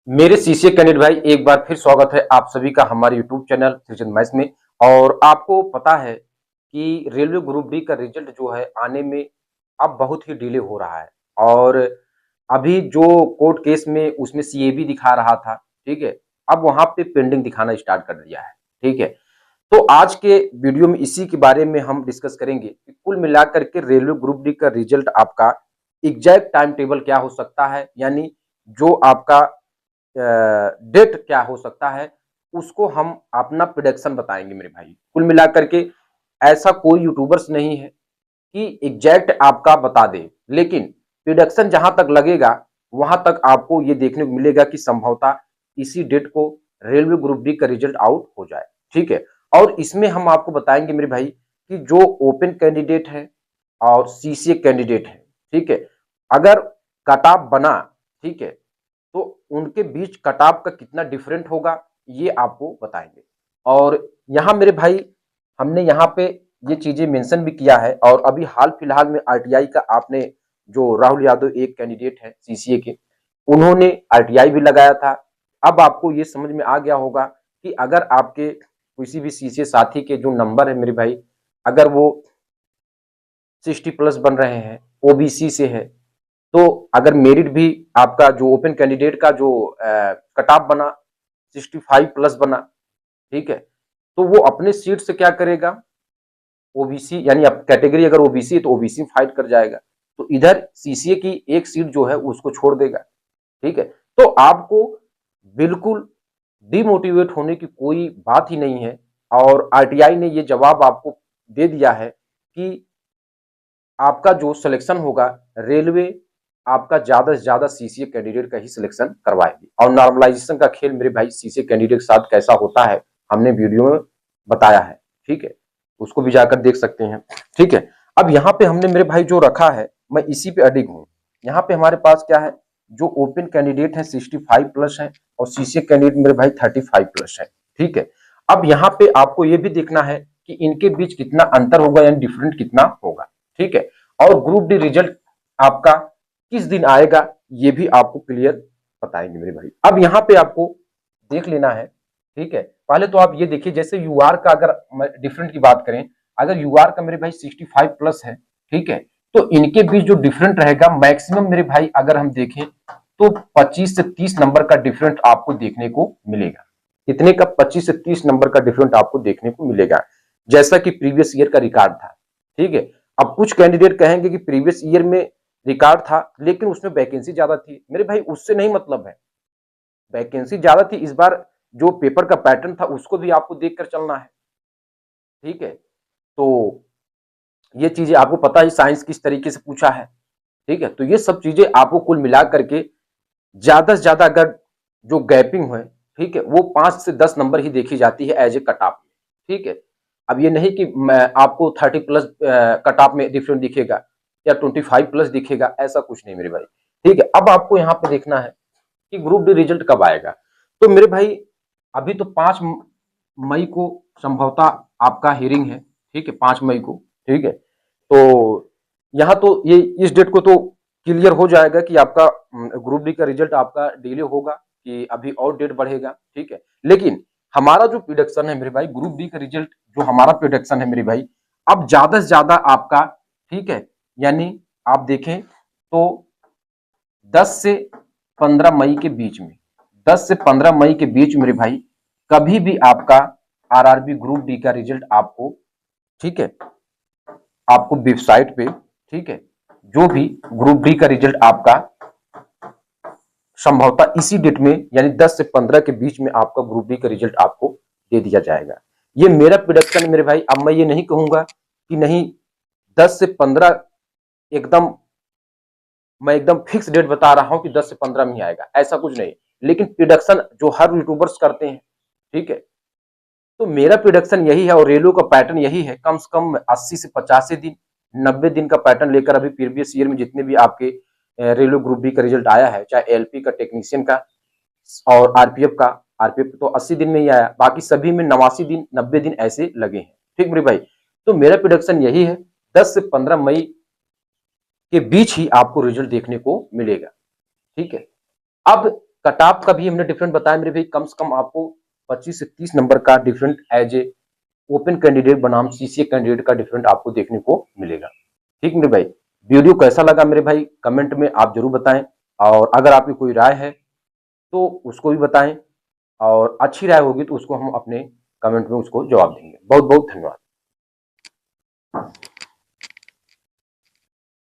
मेरे CCA candidate भाई, एक बार फिर स्वागत है आप सभी का हमारे यूट्यूब चैनल श्रीचंद मैथ्स में। और आपको पता है कि रेलवे ग्रुप डी का रिजल्ट जो है आने में अब बहुत ही डिले हो रहा है। और अभी जो कोर्ट केस में उसमें सीएबी दिखा रहा था, ठीक है, अब वहां पे पेंडिंग दिखाना स्टार्ट कर दिया है। ठीक है, तो आज के वीडियो में इसी के बारे में हम डिस्कस करेंगे कि कुल मिलाकर के रेलवे ग्रुप डी का रिजल्ट आपका एग्जैक्ट टाइम टेबल क्या हो सकता है, यानी जो आपका डेट क्या हो सकता है, उसको हम अपना प्रिडिक्शन बताएंगे मेरे भाई। कुल मिलाकर के ऐसा कोई यूट्यूबर्स नहीं है कि एग्जैक्ट आपका बता दे, लेकिन प्रिडिक्शन जहां तक लगेगा वहां तक आपको ये देखने को मिलेगा कि संभवतः इसी डेट को रेलवे ग्रुप डी का रिजल्ट आउट हो जाए। ठीक है, और इसमें हम आपको बताएंगे मेरे भाई कि जो ओपन कैंडिडेट है और सीसीए कैंडिडेट है, ठीक है, अगर कट ऑफ बना, ठीक है, तो उनके बीच कट ऑफ का कितना डिफरेंट होगा ये आपको बताएंगे। और यहाँ मेरे भाई हमने यहाँ पे ये चीजें मेंशन भी किया है। और अभी हाल फिलहाल में आरटीआई का आपने जो राहुल यादव एक कैंडिडेट है सीसीए के, उन्होंने आरटीआई भी लगाया था। अब आपको ये समझ में आ गया होगा कि अगर आपके किसी भी सीसीए साथी के जो नंबर है मेरे भाई, अगर वो 60+ बन रहे हैं, ओबीसी से है, तो अगर मेरिट भी आपका जो ओपन कैंडिडेट का जो कट ऑफ बना 65+ बना, ठीक है, तो वो अपने सीट से क्या करेगा, ओबीसी यानी कैटेगरी अगर ओबीसी है तो ओबीसी फाइट कर जाएगा, तो इधर सीसीए की एक सीट जो है उसको छोड़ देगा। ठीक है, तो आपको बिल्कुल डिमोटिवेट होने की कोई बात ही नहीं है। और आरटीआई ने ये जवाब आपको दे दिया है कि आपका जो सिलेक्शन होगा, रेलवे आपका ज्यादा से ज्यादा सीसीए कैंडिडेट का ही सिलेक्शन करवाएगी। और नॉर्मलाइजेशन का खेल मेरे भाई सीसीए कैंडिडेट के साथ कैसा होता है हमने वीडियो में बताया है। ठीक है, उसको भी जाकर देख सकते हैं। ठीक है, अब यहाँ पे हमने मेरे भाई जो रखा है, मैं इसी पे अडिग हूँ। यहाँ पे हमारे पास क्या है, जो ओपन कैंडिडेट है 65+ है और सीसीए कैंडिडेट मेरे भाई 35+ है। ठीक है, अब यहाँ पे आपको ये भी देखना है कि इनके बीच कितना अंतर होगा, यानी डिफरेंट कितना होगा। ठीक है, और ग्रुप डी रिजल्ट आपका किस दिन आएगा ये भी आपको क्लियर बताएंगे मेरे भाई। अब यहाँ पे आपको देख लेना है। ठीक है, पहले तो आप ये देखिए, जैसे यूआर का अगर डिफरेंट की बात करें, अगर यूआर का मेरे भाई 65+ है, ठीक है, तो इनके बीच जो डिफरेंट रहेगा मैक्सिमम मेरे भाई अगर हम देखें तो 25 से 30 नंबर का डिफरेंट आपको देखने को मिलेगा। कितने का? 25 से 30 नंबर का डिफरेंट आपको देखने को मिलेगा, जैसा कि प्रीवियस ईयर का रिकॉर्ड था। ठीक है, अब कुछ कैंडिडेट कहेंगे कि प्रीवियस ईयर में रिकॉर्ड था लेकिन उसमें वैकेंसी ज्यादा थी। मेरे भाई उससे नहीं मतलब है, वैकेंसी ज्यादा थी, इस बार जो पेपर का पैटर्न था उसको भी आपको देखकर चलना है। ठीक है, तो ये चीजें आपको पता ही साइंस किस तरीके से पूछा है। ठीक है, तो ये सब चीजें आपको कुल मिला करके ज्यादा से ज्यादा अगर जो गैपिंग है, ठीक है, वो 5 से 10 नंबर ही देखी जाती है एज ए कट ऑफ में। ठीक है, अब ये नहीं कि आपको 30+ कट ऑफ में डिफरेंट दिखेगा या 25+ दिखेगा, ऐसा कुछ नहीं मेरे भाई। ठीक है, अब आपको यहाँ पे देखना है कि ग्रुप डी रिजल्ट कब आएगा। तो मेरे भाई अभी तो 5 मई को संभवतः आपका हियरिंग है। ठीक है, 5 मई को। ठीक है, तो यहाँ तो ये इस डेट को तो क्लियर हो जाएगा कि आपका ग्रुप डी का रिजल्ट आपका डिले होगा कि अभी और डेट बढ़ेगा। ठीक है, लेकिन हमारा जो प्रिडिक्शन है मेरे भाई, ग्रुप डी का रिजल्ट जो हमारा प्रिडिक्शन है मेरे भाई, अब ज्यादा से ज्यादा आपका, ठीक है, यानी आप देखें तो 10 से 15 मई के बीच में, 10 से 15 मई के बीच मेरे भाई कभी भी आपका आरआरबी ग्रुप डी का रिजल्ट आपको, ठीक है, आपको वेबसाइट पे, ठीक है, जो भी ग्रुप डी का रिजल्ट आपका संभवतः इसी डेट में यानी 10 से 15 के बीच में आपका ग्रुप डी का रिजल्ट आपको दे दिया जाएगा। ये मेरा प्रिडिक्शन मेरे भाई। अब मैं ये नहीं कहूंगा कि नहीं 10 से 15 एकदम, मैं एकदम फिक्स डेट बता रहा हूं कि 10 से 15 में आएगा, ऐसा कुछ नहीं। लेकिन प्रिडिक्शन जो हर यूट्यूबर्स करते हैं, ठीक है, तो मेरा प्रिडिक्शन यही है और रेलवे का पैटर्न यही है, कम से कम 80 से 85 दिन, 90 दिन का पैटर्न लेकर अभी प्रीवियस ईयर में जितने भी आपके रेलवे ग्रुप डी का रिजल्ट आया है, चाहे एलपी का, टेक्नीशियन का और आरपीएफ का, आरपीएफ तो 80 दिन में ही आया, बाकी सभी में 89 दिन, 90 दिन ऐसे लगे हैं। ठीक मेरे भाई, तो मेरा प्रिडिक्शन यही है, 10 से 15 मई के बीच ही आपको रिजल्ट देखने को मिलेगा। ठीक है, अब कट ऑफ का भी हमने डिफरेंट बताया मेरे भाई, कम से कम आपको 25 से 30 नंबर का different as a open candidate बनाम सीसीए कैंडिडेट का डिफरेंट आपको देखने को मिलेगा। ठीक मेरे भाई, वीडियो कैसा लगा मेरे भाई कमेंट में आप जरूर बताएं, और अगर आपकी कोई राय है तो उसको भी बताएं, और अच्छी राय होगी तो उसको हम अपने कमेंट में उसको जवाब देंगे। बहुत बहुत धन्यवाद।